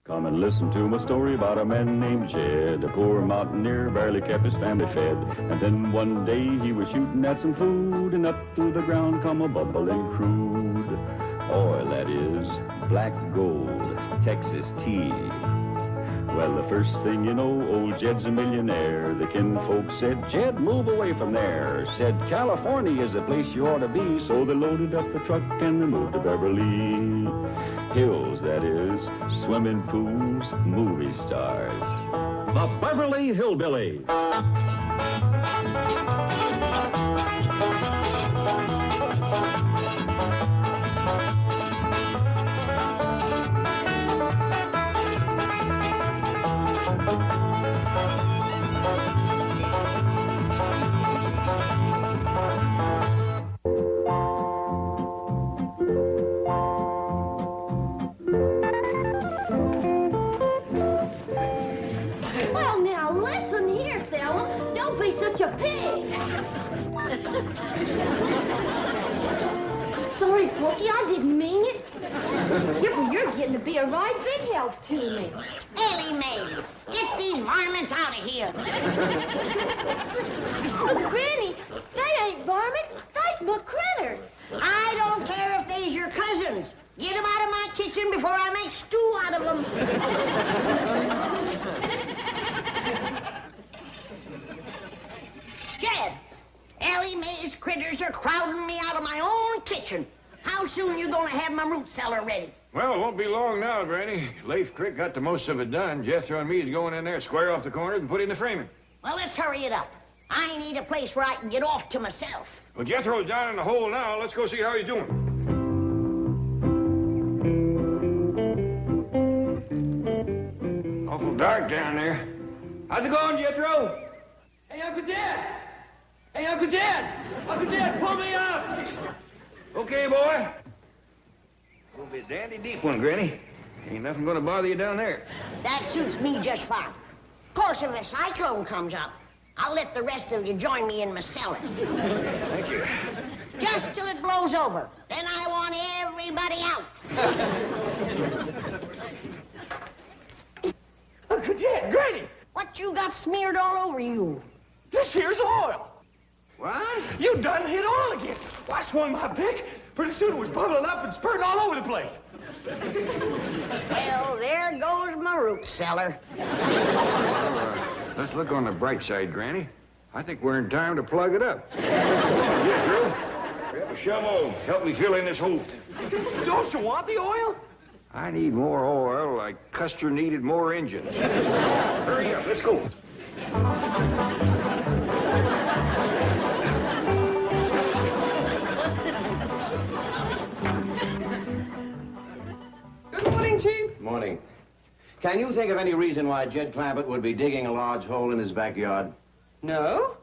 Come and listen to my story about a man named Jed. A poor mountaineer barely kept his family fed. And then one day he was shooting at some food, and up through the ground come a bubbling crude oil, that is, black gold, Texas tea. Well, the first thing you know, old Jed's a millionaire. The kinfolk said, Jed, move away from there. Said, California is the place you ought to be. So they loaded up the truck and they moved to Beverley Hills, that is, swimming pools, movie stars. The Beverley Hillbillies. Such a pig. Sorry, Porky, I didn't mean it. Skipper, you're getting to be a right big help to me. Ellie Mae, get these varmints out of here. But, Granny, they ain't varmints. They's my critters. I don't care if they's your cousins. Get them out of my kitchen before I make stew out of them. Jed, Ellie Mae's critters are crowding me out of my own kitchen. How soon you gonna have my root cellar ready? Well, it won't be long now, Granny. Leif Crick got the most of it done. Jethro and me is going in there, square off the corners, and put in the framing. Well, let's hurry it up. I need a place where I can get off to myself. Well, Jethro's down in the hole now. Let's go see how he's doing. Awful dark down there. How's it going, Jethro? Hey, Uncle Jed! Hey, Uncle Jed! Uncle Jed, pull me up! Okay, boy. It'll be a dandy deep one, Granny. Ain't nothing gonna bother you down there. That suits me just fine. Of course, if a cyclone comes up, I'll let the rest of you join me in my cellar. Thank you. Just till it blows over. Then I want everybody out. Uncle Jed, Granny! What you got smeared all over you? This here's oil. What? You done hit oil again. I swung my pick. Pretty soon it was bubbling up and spurting all over the place. Well, there goes my root cellar. Let's look on the bright side, Granny. I think we're in time to plug it up. Jethro, grab a shovel. Help me fill in this hole. Don't you want the oil? I need more oil like Custer needed more engines. Hurry up, let's go. Good morning, Chief. Morning. Can you think of any reason why Jed Clampett would be digging a large hole in his backyard? No,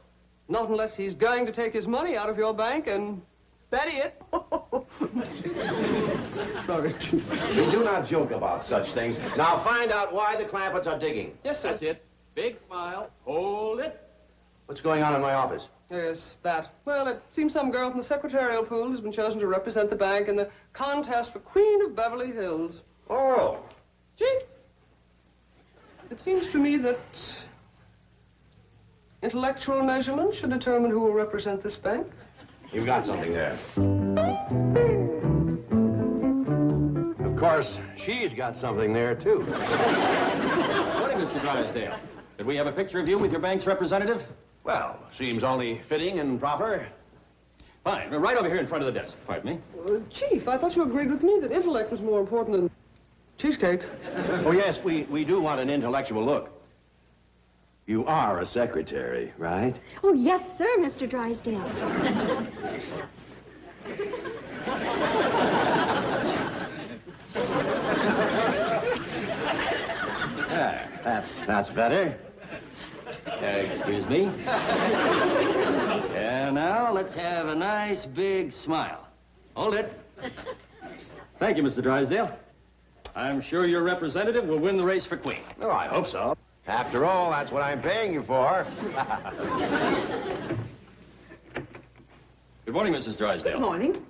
not unless he's going to take his money out of your bank and bury it. Sorry, Chief. We do not joke about such things. Now find out why the Clampetts are digging. Yes, sir. That's it. Big smile. Hold it. What's going on in my office? Yes, that. Well, it seems some girl from the secretarial pool has been chosen to represent the bank in the contest for Queen of Beverly Hills. Oh. Chief, it seems to me that intellectual measurement should determine who will represent this bank. You've got something there. Of course, she's got something there, too. Morning, Mr. Drysdale. Could we have a picture of you with your bank's representative? Well, seems only fitting and proper. Fine. Right over here in front of the desk. Pardon me. Chief, I thought you agreed with me that intellect was more important than cheesecake. Oh, yes, we do want an intellectual look. You are a secretary, right? Oh, yes, sir, Mr. Drysdale. That's better. Excuse me. And now let's have a nice big smile. Hold it. Thank you, Mr. Drysdale. I'm sure your representative will win the race for Queen. Oh, I hope so. After all, that's what I'm paying you for. Good morning, Mrs. Drysdale. Good morning.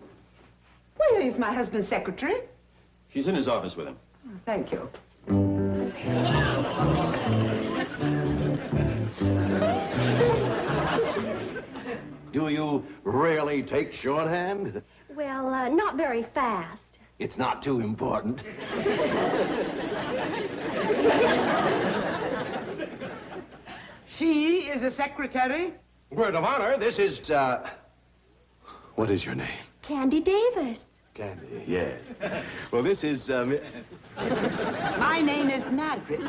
Where is my husband's secretary? She's in his office with him. Thank you. Do you really take shorthand? Well, not very fast. It's not too important. She is a secretary? Word of honor, this is, what is your name? Candy Davis. Candy, yes. Well, this is, My name is Margaret.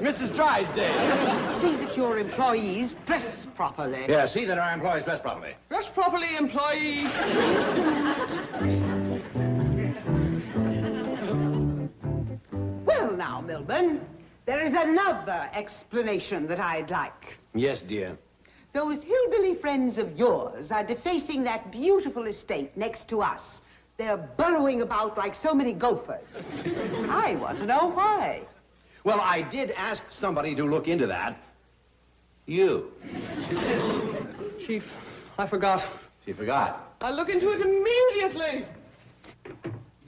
Mrs. Drysdale. See that your employees dress properly. Yeah, see that our employees dress properly. Dress properly, employee. Well, now, Milburn, there is another explanation that I'd like. Yes, dear. Those hillbilly friends of yours are defacing that beautiful estate next to us. They're burrowing about like so many gophers. I want to know why. Well, I did ask somebody to look into that. You. Chief, I forgot. She forgot. I'll look into it immediately.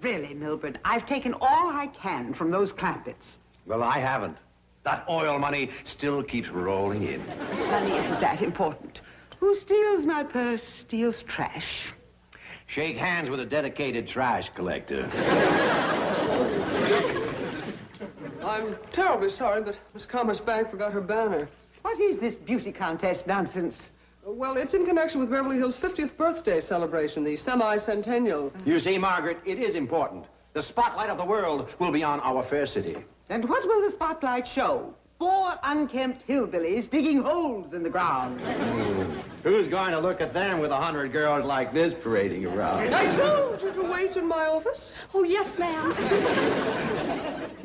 Really, Milburn, I've taken all I can from those Clampetts. Well, I haven't. That oil money still keeps rolling in. Money isn't that important. Who steals my purse steals trash. Shake hands with a dedicated trash collector. I'm terribly sorry, but Miss Commerce Bank forgot her banner. What is this beauty contest nonsense? Well, it's in connection with Beverly Hills' 50th birthday celebration, the semi-centennial. You see, Margaret, it is important. The spotlight of the world will be on our fair city. And what will the spotlight show? 4 unkempt hillbillies digging holes in the ground. Who's going to look at them with 100 girls like this parading around? I told you to wait in my office. Oh, yes, ma'am.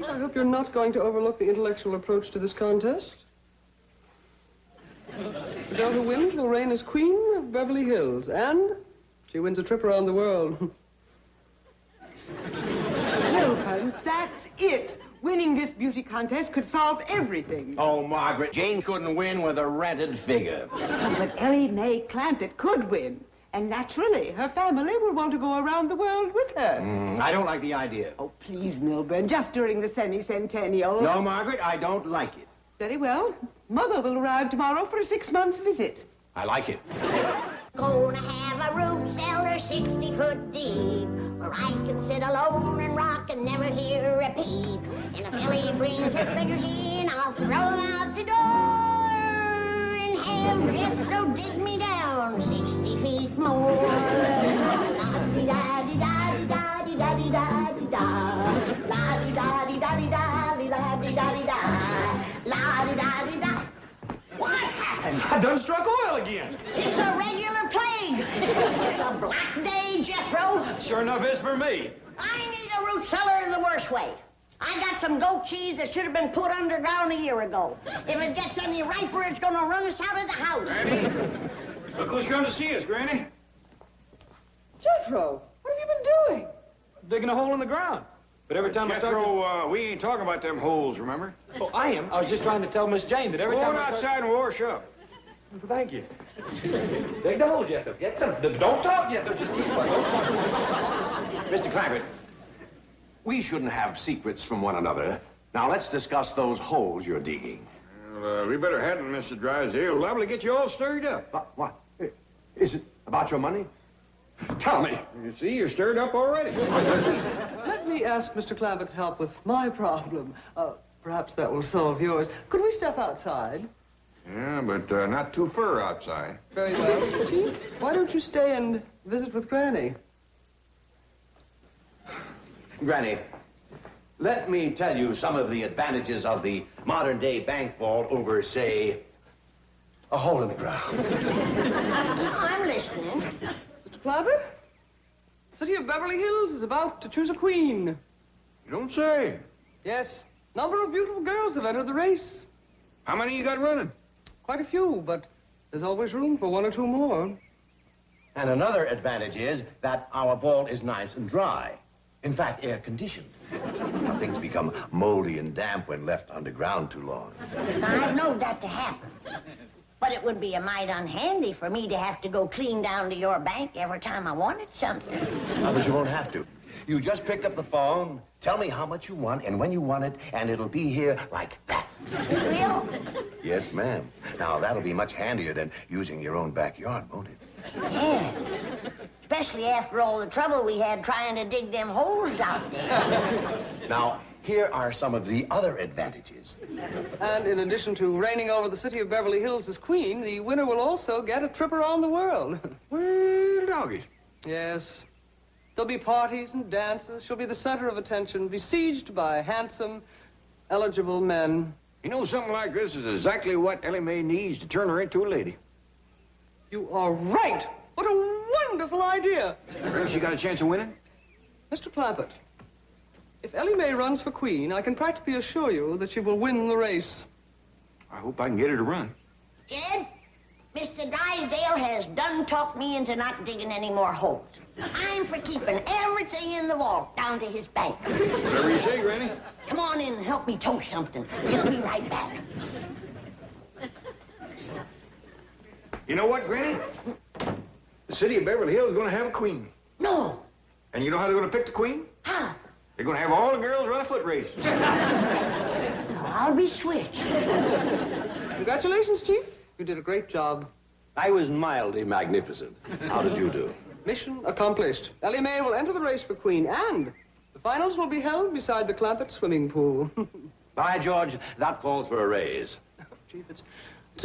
I hope you're not going to overlook the intellectual approach to this contest. The girl who wins will reign as queen of Beverly Hills, and she wins a trip around the world. Milburn, that's it. Winning this beauty contest could solve everything. Oh, Margaret, Jane couldn't win with a rented figure. But Ellie Mae Clampett could win. And naturally, her family will want to go around the world with her. I don't like the idea. Oh, please, Milburn, just during the semi-centennial. No, Margaret, I don't like it. Very well. Mother will arrive tomorrow for a 6-month visit. I like it. Gonna have a root cellar 60 foot deep, where I can sit alone and rock and never hear a peep. And if Ellie brings her fingers in, I'll throw them out the door and have Jethro dig me down 60 feet more. La-di-da-di-da-di-da-di-da-di-da-di-da. La-di-da-di-da-di-da-di-da-di-da-di-da. La-di-da-di-da. What happened? I done struck oil again. It's a regular plague. It's a black day, Jethro. Sure enough is for me. I need a root cellar in the worst way. I got some goat cheese that should have been put underground a year ago. If it gets any riper, it's going to run us out of the house. Granny, look who's come to see us, Granny. Jethro, what have you been doing? Digging a hole in the ground. But every time I start... Jethro, we ain't talking about them holes, remember? Oh, I am. I was just trying to tell Miss Jane that every Go time on I start... outside and wash up. Thank you. Dig the hole, Jethro. Get some... Don't talk, Jethro. Just keep quiet. Don't talk. Mr. Claggett, we shouldn't have secrets from one another. Now, let's discuss those holes you're digging. Well, we better hadn't, Mr. Drysdale. Liable to get you all stirred up. What? Is it about your money? Tell me. You see, you're stirred up already. Let me ask Mr. Clambett's help with my problem. Perhaps that will solve yours. Could we step outside? Yeah, but not too far outside. Very well. Chief, why don't you stay and visit with Granny? Granny, let me tell you some of the advantages of the modern-day bank vault over, say, a hole in the ground. I'm listening. Mr. Clambett, the city of Beverly Hills is about to choose a queen. You don't say. Yes, number of beautiful girls have entered the race. How many you got running? Quite a few, but there's always room for 1 or 2 more. And another advantage is that our vault is nice and dry. In fact, air-conditioned. Things become moldy and damp when left underground too long. I've known that to happen. But it would be a mite unhandy for me to have to go clean down to your bank every time I wanted something. But you won't have to. You just pick up the phone, tell me how much you want and when you want it, and it'll be here like that. Will? Yes, ma'am. Now, that'll be much handier than using your own backyard, won't it? Yeah. Especially after all the trouble we had trying to dig them holes out there. Now, here are some of the other advantages. And in addition to reigning over the city of Beverly Hills as queen, the winner will also get a trip around the world. Well, doggies. Yes. There'll be parties and dances. She'll be the center of attention, besieged by handsome, eligible men. You know, something like this is exactly what Ellie Mae needs to turn her into a lady. You are right. What a wonderful idea. Well, she got a chance of winning? Mr. Clampett, if Ellie Mae runs for queen, I can practically assure you that she will win the race. I hope I can get her to run. Jed, Mr. Drysdale has done talked me into not digging any more holes. I'm for keeping everything in the vault down to his bank. Whatever you say, Granny. Come on in and help me toast something. We'll be right back. You know what, Granny? The city of Beverly Hills is going to have a queen. No. And you know how they're going to pick the queen? How? They're going to have all the girls run a foot race. I'll be switched. Congratulations, Chief. You did a great job. I was mildly magnificent. How did you do? Mission accomplished. Ellie Mae will enter the race for queen, and the finals will be held beside the Clampett swimming pool. By George, that calls for a raise. Chief, it's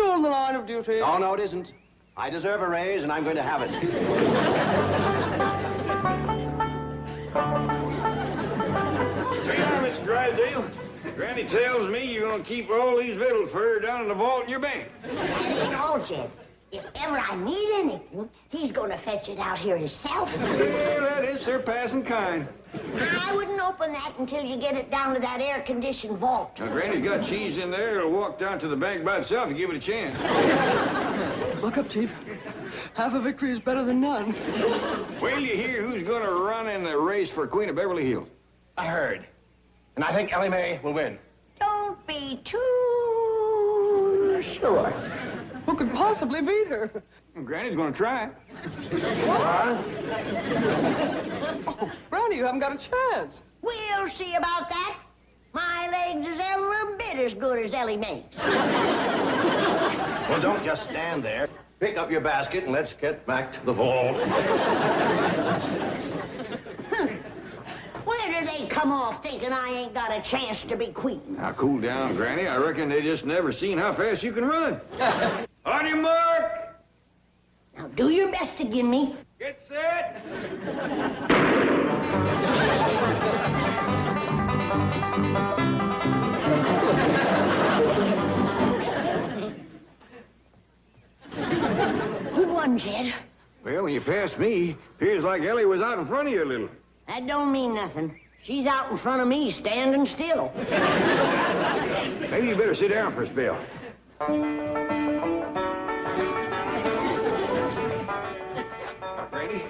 all in the line of duty. Oh, no, it isn't. I deserve a raise, and I'm going to have it. Hey, now, Mr. Drysdale. Granny tells me you're going to keep all these victuals for her down in the vault in your bank. That ain't all, Jed. If ever I need anything, he's going to fetch it out here himself. Well, that is surpassing kind. I wouldn't open that until you get it down to that air-conditioned vault. Now, Granny's got cheese in there. It'll walk down to the bank by itself if you give it a chance. Look up, Chief. Half a victory is better than none. Wait till you hear who's going to run in the race for Queen of Beverly Hills. I heard. And I think Ellie Mae will win. Don't be too sure. Who could possibly beat her? Granny's going to try. Oh, Granny, you haven't got a chance. We'll see about that. My legs is every bit as good as Ellie Mae's. Well, don't just stand there. Pick up your basket and let's get back to the vault. Where do they come off thinking I ain't got a chance to be queen? Now, cool down, Granny. I reckon they just never seen how fast you can run. On your mark. Now, do your best to give me. Get set. Who won, Jed? Well, when you passed me, appears like Ellie was out in front of you a little. That don't mean nothing. She's out in front of me, standing still. Maybe you better sit down for a spell. Now, Granny,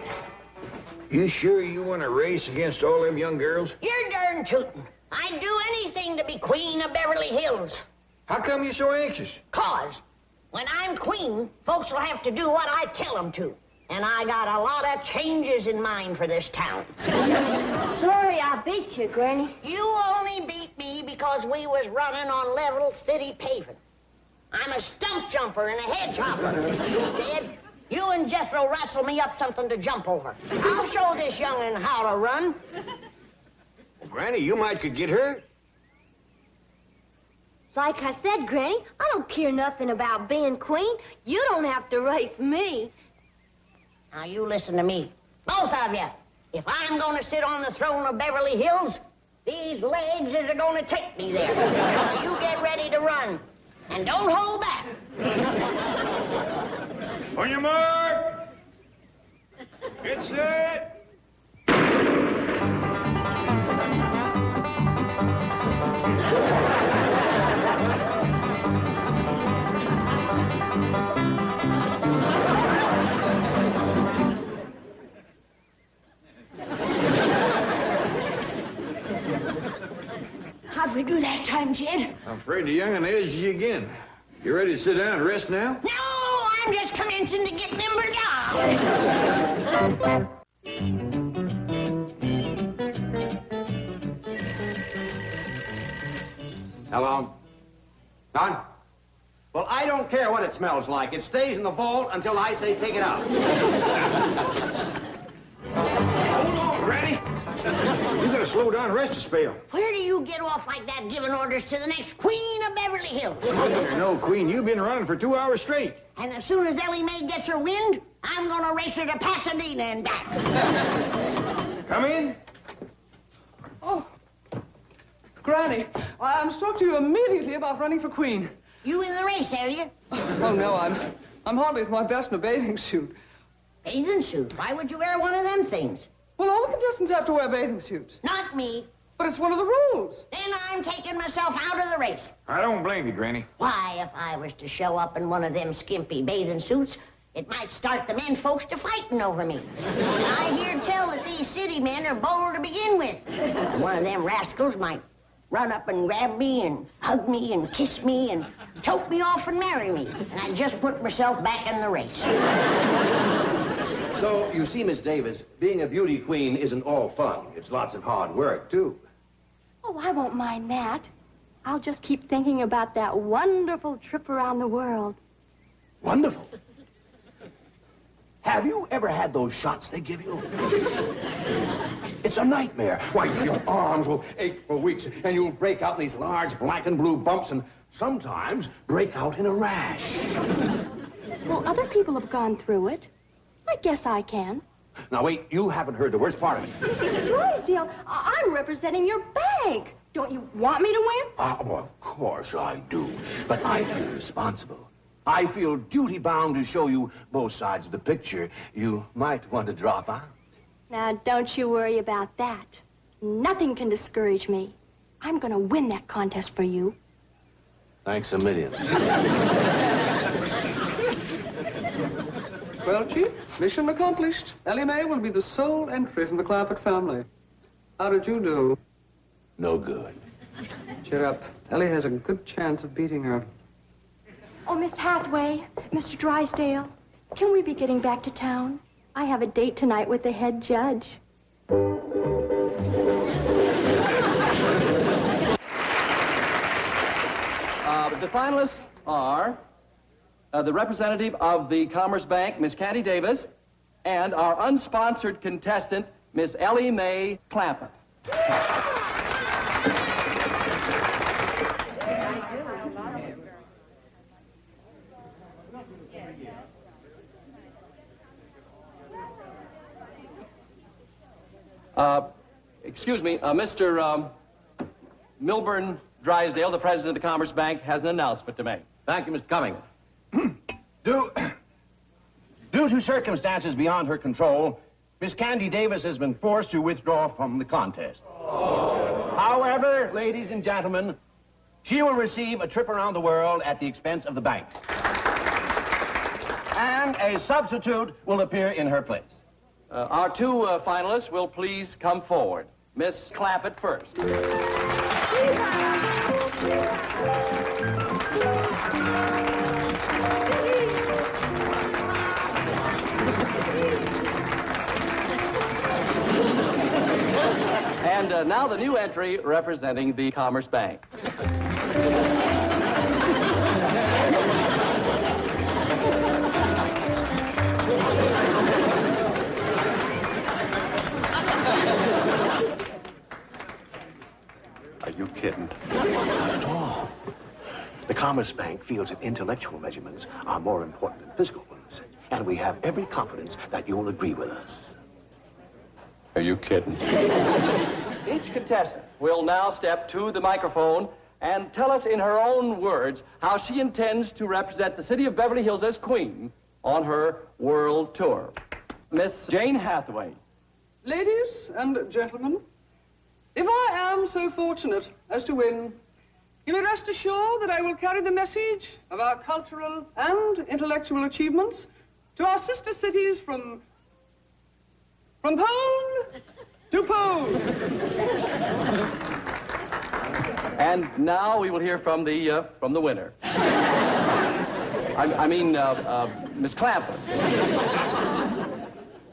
you sure you want to race against all them young girls? You're darn tootin'. I'd do anything to be queen of Beverly Hills. How come you're so anxious? 'Cause when I'm queen, folks will have to do what I tell them to. And I got a lot of changes in mind for this town. Sorry I beat you, Granny. You only beat me because we was running on level city paving. I'm a stump jumper and a hedge hopper. Jed, you and Jethro rustle me up something to jump over. I'll show this young'un how to run. Well, Granny, you might could get hurt. Like I said, Granny, I don't care nothing about being queen. You don't have to race me. Now, you listen to me. Both of you. If I'm going to sit on the throne of Beverly Hills, these legs is going to take me there. Now, you get ready to run. And don't hold back. On your mark. Get set. How'd we do that time, Jed? I'm afraid the young'un edged you again. You ready to sit down and rest now? No, I'm just commencing to get limbered down. Hello? Don? Well, I don't care what it smells like. It stays in the vault until I say take it out. Hold on, Granny. You gotta slow down, rest a spell. Where do you get off like that giving orders to the next queen of Beverly Hills? No, Queen, you've been running for 2 hours straight. And as soon as Ellie Mae gets her wind, I'm gonna race her to Pasadena and back. Come in. Oh, Granny, I'm to talk to you immediately about running for queen. You in the race, are you? Oh, no, I'm hardly at my best in a bathing suit. Bathing suit? Why would you wear one of them things? Well, all the contestants have to wear bathing suits. Not me. But it's one of the rules. Then I'm taking myself out of the race. I don't blame you, Granny. Why, if I was to show up in one of them skimpy bathing suits, it might start the men folks to fighting over me. And I hear tell that these city men are bold to begin with. And one of them rascals might run up and grab me and hug me and kiss me and tote me off and marry me. And I just put myself back in the race. So, you see, Miss Davis, being a beauty queen isn't all fun. It's lots of hard work, too. Oh, I won't mind that. I'll just keep thinking about that wonderful trip around the world. Wonderful. Have you ever had those shots they give you? It's a nightmare. Why, your arms will ache for weeks, and you'll break out in these large black and blue bumps, and sometimes break out in a rash. Well, other people have gone through it. I guess I can. Now, wait, you haven't heard the worst part of it. Mr. Drysdale, I'm representing your bank. Don't you want me to win? Well, of course I do. But I feel responsible. I feel duty-bound to show you both sides of the picture. You might want to drop out. Now, don't you worry about that. Nothing can discourage me. I'm going to win that contest for you. Thanks a million. Well, Chief, mission accomplished. Ellie Mae will be the sole entry from the Clampett family. How did you do? No good. Cheer up. Ellie has a good chance of beating her. Oh, Miss Hathaway, Mr. Drysdale, can we be getting back to town? I have a date tonight with the head judge. The finalists are the representative of the Commerce Bank, Miss Candy Davis, and our unsponsored contestant, Miss Ellie Mae Clampett. Excuse me, Mr. Milburn Drysdale, the president of the Commerce Bank, has an announcement to make. Thank you, Mr. Cummings. Due to circumstances beyond her control, Miss Candy Davis has been forced to withdraw from the contest. However, ladies and gentlemen, she will receive a trip around the world at the expense of the bank. And a substitute will appear in her place. Our two finalists will please come forward. Miss Clampett first. And now the new entry representing the Commerce Bank. Are you kidding? Not at all. The Commerce Bank feels that intellectual measurements are more important than physical ones. And we have every confidence that you'll agree with us. Are you kidding? Each contestant will now step to the microphone and tell us in her own words how she intends to represent the city of Beverly Hills as queen on her world tour. Miss Jane Hathaway. Ladies and gentlemen, if I am so fortunate as to win, you may rest assured that I will carry the message of our cultural and intellectual achievements to our sister cities from pole to pole. And now we will hear from the winner. I mean, Miss Clampett.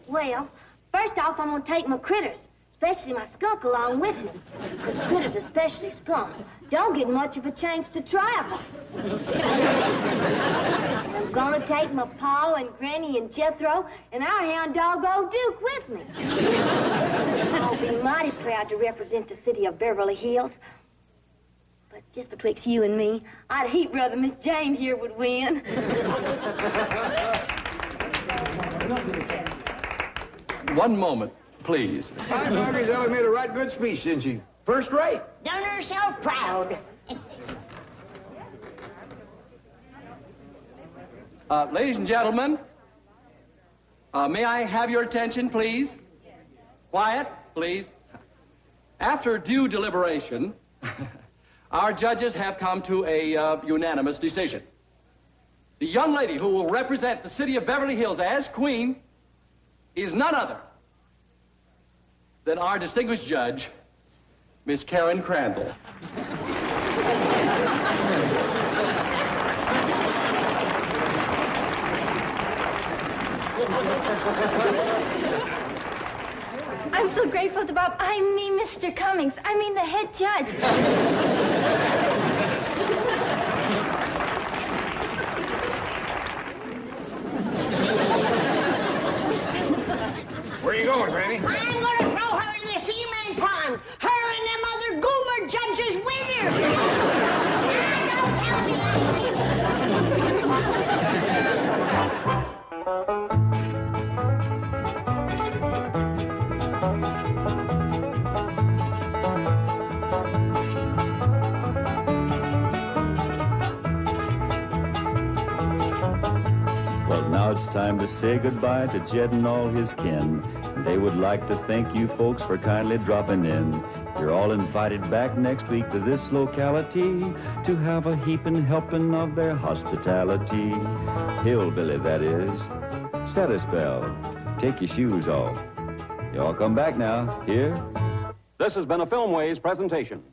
Well, first off, I'm going to take my critters, especially my skunk along with me. Because critters, especially skunks, don't get much of a chance to travel. And I'm gonna take my pa and Granny and Jethro and our hound dog, old Duke, with me. I'll be mighty proud to represent the city of Beverly Hills. But just betwixt you and me, I'd heap rather Miss Jane here would win. One moment, please. Hi, Margaret. Ella made a right good speech, didn't she? First rate. Done herself proud. Ladies and gentlemen, may I have your attention, please? Quiet, please. After due deliberation, our judges have come to a unanimous decision. The young lady who will represent the city of Beverly Hills as queen is none other than our distinguished judge, Miss Karen Crandall. I'm so grateful to Bob. I mean, Mr. Cummings. I mean, the head judge. Where are you going, Granny? I'm gonna throw her in the cement pond. Her and them other goomer judges with her. Now, don't tell me Well, now it's time to say goodbye to Jed and all his kin. And they would like to thank you folks for kindly dropping in. You're all invited back next week to this locality to have a heaping helping of their hospitality. Hillbilly, that is. Set a spell. Take your shoes off. You all come back now. Here? This has been a Filmways presentation.